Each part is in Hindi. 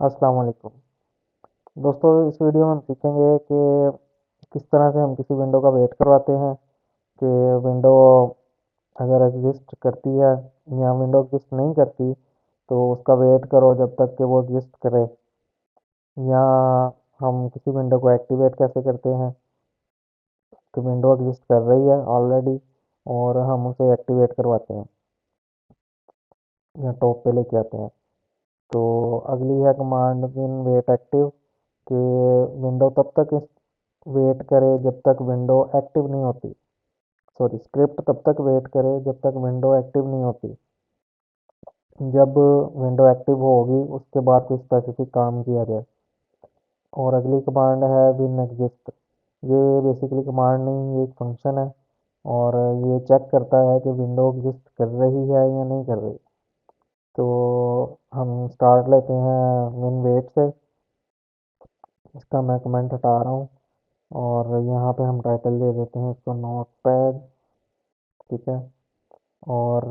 अस्सलाम वालेकुम। दोस्तों, इस वीडियो में हम सीखेंगे कि किस तरह से हम किसी विंडो का वेट करवाते हैं कि विंडो अगर एग्जिस्ट करती है या विंडो एग्जिस्ट नहीं करती तो उसका वेट करो जब तक कि वो एग्जिस्ट करे। या हम किसी विंडो को एक्टिवेट कैसे करते हैं कि विंडो एग्जिस्ट कर रही है ऑलरेडी और हम उसे एक्टिवेट करवाते हैं या टॉप पे लेके आते हैं। तो अगली है कमांड विन वेट एक्टिव कि विंडो तब तक वेट करे जब तक विंडो एक्टिव नहीं होती। सॉरी, स्क्रिप्ट तब तक वेट करे जब तक विंडो एक्टिव नहीं होती। जब विंडो एक्टिव होगी उसके बाद कोई स्पेसिफिक काम किया जाए। और अगली कमांड है विन एग्जिस्ट। ये बेसिकली कमांड नहीं, ये एक फंक्शन है और ये चेक करता है कि विंडो एग्जिस्ट कर रही है या नहीं कर रही। तो हम स्टार्ट लेते हैं विन वेट से। इसका मैं कमेंट हटा रहा हूँ और यहाँ पे हम टाइटल दे देते हैं इसको नोट पैड। ठीक है। और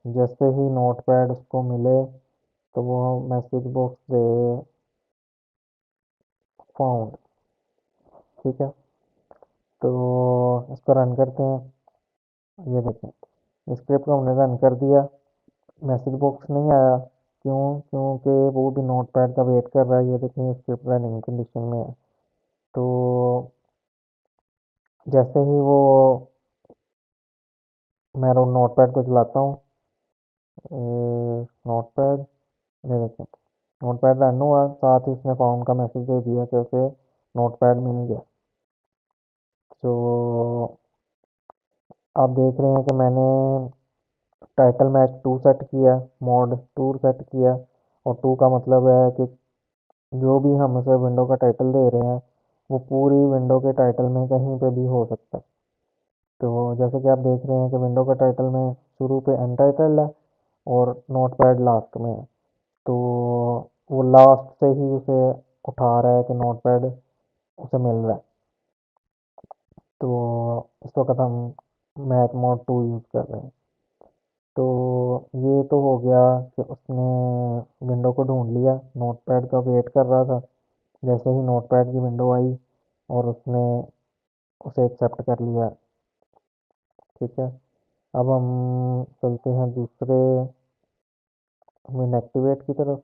जैसे ही नोटपैड उसको मिले तो वो मैसेज बॉक्स से फाउंड। ठीक है। तो इसको रन करते हैं। ये देखें, स्क्रिप्ट को हमने रन कर दिया। मैसेज बॉक्स नहीं आया, क्यों? क्योंकि वो भी नोटपैड का वेट कर रहा है। ये देखें, स्क्रिप्ट रनिंग कंडीशन में है। तो जैसे ही वो मैं नोटपैड को चलाता हूँ, नोटपैड, ये देखें, नोटपैड रन हुआ, साथ ही उसने फाउंड का मैसेज दे दिया कि उसे नोटपैड मिल गया। तो आप देख रहे हैं कि मैंने टाइटल मैच टू सेट किया, मोड टू सेट किया। और टू का मतलब है कि जो भी हम उसे विंडो का टाइटल दे रहे हैं वो पूरी विंडो के टाइटल में कहीं पे भी हो सकता है। तो जैसे कि आप देख रहे हैं कि विंडो का टाइटल में शुरू पे अनटाइटल्ड है और नोटपैड लास्ट में है। तो वो लास्ट से ही उसे उठा रहा है कि नोटपैड उसे मिल रहा है। तो इस वक्त हम मैच मोड टू यूज़ कर रहे हैं। तो ये तो हो गया कि उसने विंडो को ढूंढ लिया, नोटपैड का वेट कर रहा था। जैसे ही नोटपैड की विंडो आई और उसने उसे एक्सेप्ट कर लिया। ठीक है। अब हम चलते हैं दूसरे विन एक्टिवेट की तरफ।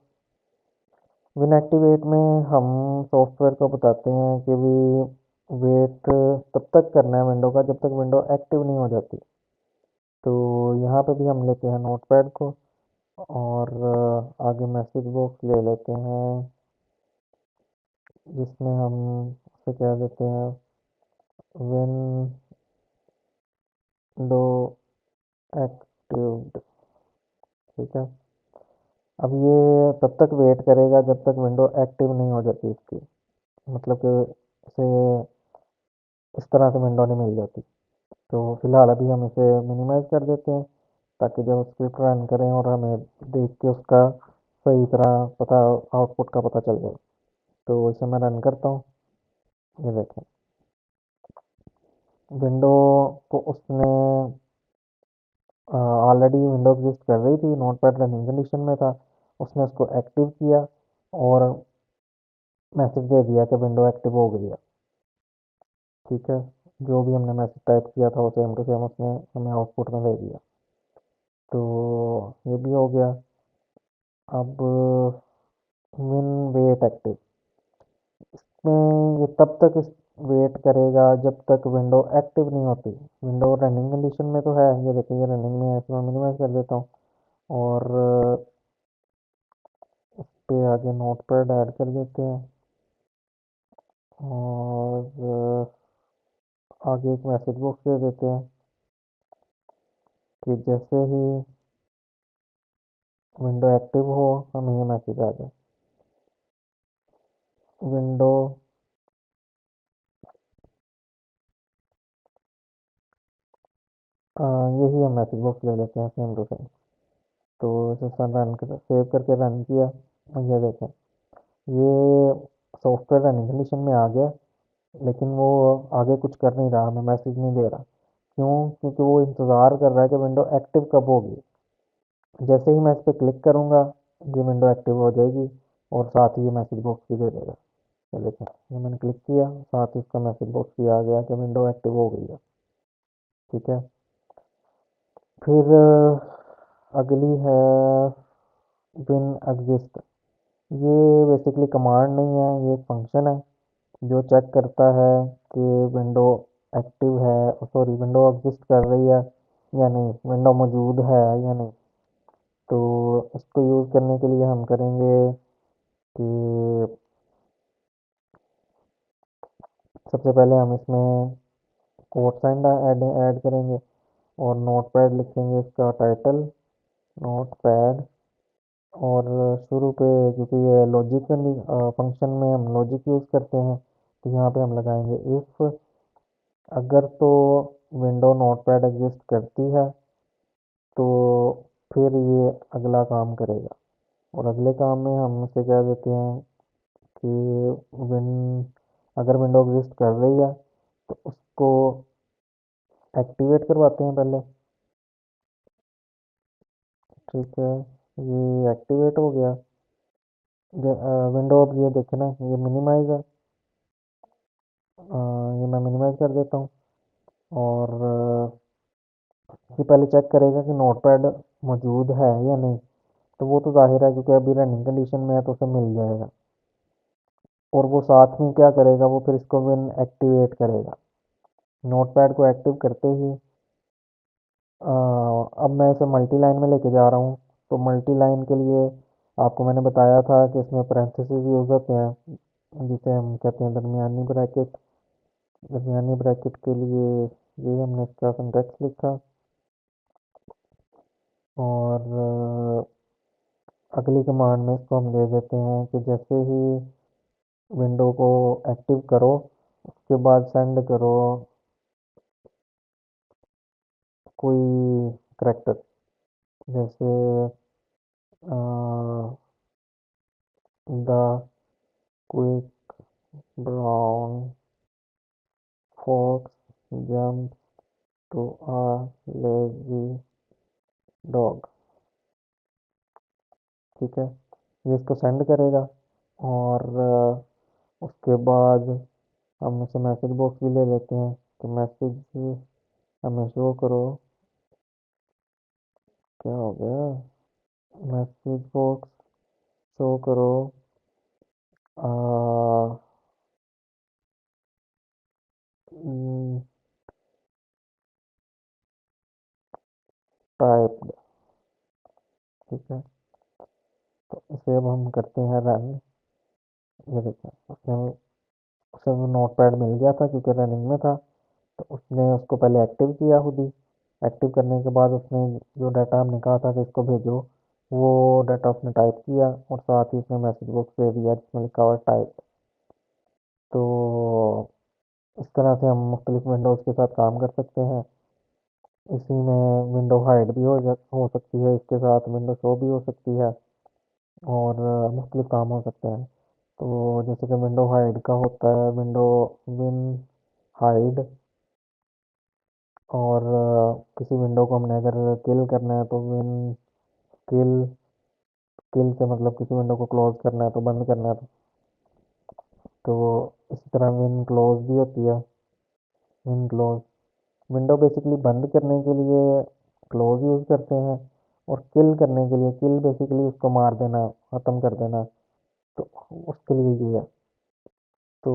विन एक्टिवेट में हम सॉफ्टवेयर को बताते हैं कि भी वेट तब तक करना है विंडो का जब तक विंडो एक्टिव नहीं हो जाती। तो यहाँ पे भी हम लेते हैं नोटपैड को और आगे मैसेज बॉक्स ले लेते हैं जिसमें हम उसे क्या देते हैं, विंडो एक्टिव्ड। ठीक है। अब ये तब तक वेट करेगा जब तक विंडो एक्टिव नहीं हो जाती इसकी, मतलब कि इसे इस तरह से विंडो नहीं मिल जाती। तो फिलहाल अभी हम इसे मिनिमाइज कर देते हैं ताकि जब स्क्रिप्ट रन करें और हमें देख के उसका सही तरह पता, आउटपुट का पता चल जाए। तो इसे मैं रन करता हूँ। ये देखें, विंडो को उसने ऑलरेडी विंडो एग्जिस्ट कर रही थी, नोटपैड रनिंग कंडीशन में था। उसने उसको एक्टिव किया और मैसेज दे दिया कि विंडो एक्टिव हो गई है। ठीक है। जो भी हमने मैसेज टाइप किया था वो सेम टू सेम उसने हमें आउटपुट में दे दिया। तो ये भी हो गया। अब विन वेट एक्टिव में ये तब तक वेट करेगा जब तक विंडो एक्टिव नहीं होती। विंडो रनिंग कंडीशन में तो है, ये देखिए, ये रनिंग में है, इसमें मिनिमाइज कर देता हूँ और इस पे आगे नोटपैड ऐड कर देते हैं। और आगे एक मैसेज बॉक्स दे देते हैं कि जैसे ही विंडो एक्टिव हो हमें ये मैसेज आ जाए, विंडो यही हम मैसेज बॉक्स ले लेते हैं सेम टू सेम। तो इसे रन कर सेव करके रन किया और ये देखें, ये सॉफ्टवेयर रनिंग कंडीशन में आ गया लेकिन वो आगे कुछ कर नहीं रहा, हमें मैसेज नहीं दे रहा। क्यों? क्योंकि वो इंतज़ार कर रहा है कि विंडो एक्टिव कब होगी। जैसे ही मैं इस पर क्लिक करूँगा ये विंडो एक्टिव हो जाएगी और साथ ही ये मैसेज बॉक्स भी दे देगा। ये देखें, ये मैंने क्लिक किया, साथ ही इसका मैसेज बॉक्स भी आ गया कि विंडो एक्टिव हो गई है। ठीक है। फिर अगली है विन एग्जिस्ट। ये बेसिकली कमांड नहीं है, ये एक फंक्शन है जो चेक करता है कि विंडो एक्टिव है, सॉरी विंडो एग्जिस्ट कर रही है या नहीं, विंडो मौजूद है या नहीं। तो इसको यूज़ करने के लिए हम करेंगे कि सबसे पहले हम इसमें कोट साइन ऐड ऐड करेंगे और नोटपैड लिखेंगे इसका टाइटल, नोटपैड। और शुरू पे, क्योंकि ये लॉजिक फंक्शन में हम लॉजिक यूज़ करते हैं, तो यहाँ पे हम लगाएंगे इफ़, अगर तो विंडो नोटपैड एग्जिस्ट करती है तो फिर ये अगला काम करेगा। और अगले काम में हम इसे कह देते हैं कि विन अगर विंडो एग्जिस्ट कर रही है तो उसको एक्टिवेट करवाते हैं पहले। ठीक है, ये एक्टिवेट हो गया। विंडो अब ये देखे ना, ये मिनिमाइज है। ये मैं मिनिमाइज कर देता हूँ। और ये पहले चेक करेगा कि नोटपैड मौजूद है या नहीं। तो वो तो जाहिर है क्योंकि अभी रनिंग कंडीशन में है तो उसे मिल जाएगा। और वो साथ में क्या करेगा, वो फिर इसको विन एक्टिवेट करेगा। नोटपैड को एक्टिव करते ही अब मैं इसे मल्टी लाइन में लेके जा रहा हूँ। तो मल्टी लाइन के लिए आपको मैंने बताया था कि इसमें पैरेंथेसिस यूज होते हैं, जिसे हम कहते हैं दरमियानी ब्रैकेट। दरमियानी ब्रैकेट के लिए ये हमने इसका सिंटैक्स लिखा। और अगली कमांड में इसको हम दे देते हैं कि जैसे ही विंडो को एक्टिव करो उसके बाद सेंड करो कोई करैक्टर, जैसे the quick brown fox jump to a lazy dog. ठीक है, ये इसको सेंड करेगा। और उसके बाद हम इसे मैसेज बॉक्स भी ले लेते हैं। तो मैसेज हमें शो करो, क्या हो गया, मैसेज बॉक्स शो करो टाइप्ड। ठीक है, तो इसे अब हम करते हैं रन। ये देखिए, उसने उसे नोट पैड मिल गया था क्योंकि रनिंग में था। तो उसने उसको पहले एक्टिव किया खुद ही। एक्टिव करने के बाद उसने जो डाटा हमने कहा था कि इसको भेजो, वो डाटा उसने टाइप किया और साथ ही उसने मैसेज बॉक्स दे दिया जिसमें लिखा हुआ टाइप। तो इस तरह से हम मुख्तलिफ विंडोज़ के साथ काम कर सकते हैं। इसी में विंडो हाइड भी हो सकती है, इसके साथ विंडो शो भी हो सकती है, और मुख्तलिफ काम हो सकते हैं। तो जैसे कि विंडो हाइड का होता है, विंडो विन हाइड। और किसी विंडो को हमने अगर किल करना है तो विन किल। किल से मतलब किसी विंडो को क्लोज करना है, तो बंद करना है। तो इसी तरह विन क्लोज भी होती है। विन क्लोज, विंडो बेसिकली बंद करने के लिए क्लोज यूज़ करते हैं, और किल करने के लिए, किल बेसिकली उसको मार देना, ख़त्म कर देना, तो उसके लिए ये है। तो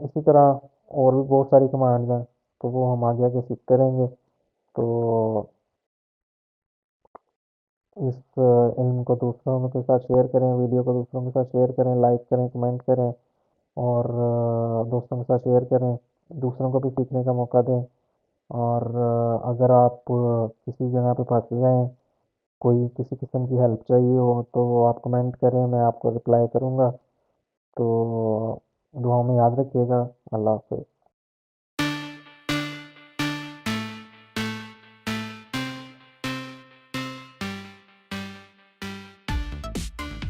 इसी तरह और भी बहुत सारी कमांड्स हैं, तो वो हम आगे आगे सीखते रहेंगे। तो इस इल्म को दूसरों के साथ शेयर करें, वीडियो को दूसरों के साथ शेयर करें, लाइक करें, कमेंट करें, और दोस्तों के साथ शेयर करें, दूसरों को भी सीखने का मौका दें। और अगर आप किसी जगह पे फंस जाएं, कोई किसी किस्म की हेल्प चाहिए हो, तो आप कमेंट करें, मैं आपको रिप्लाई करूँगा। तो दुआओं में याद रखिएगा। अल्लाह हाफ़िज़।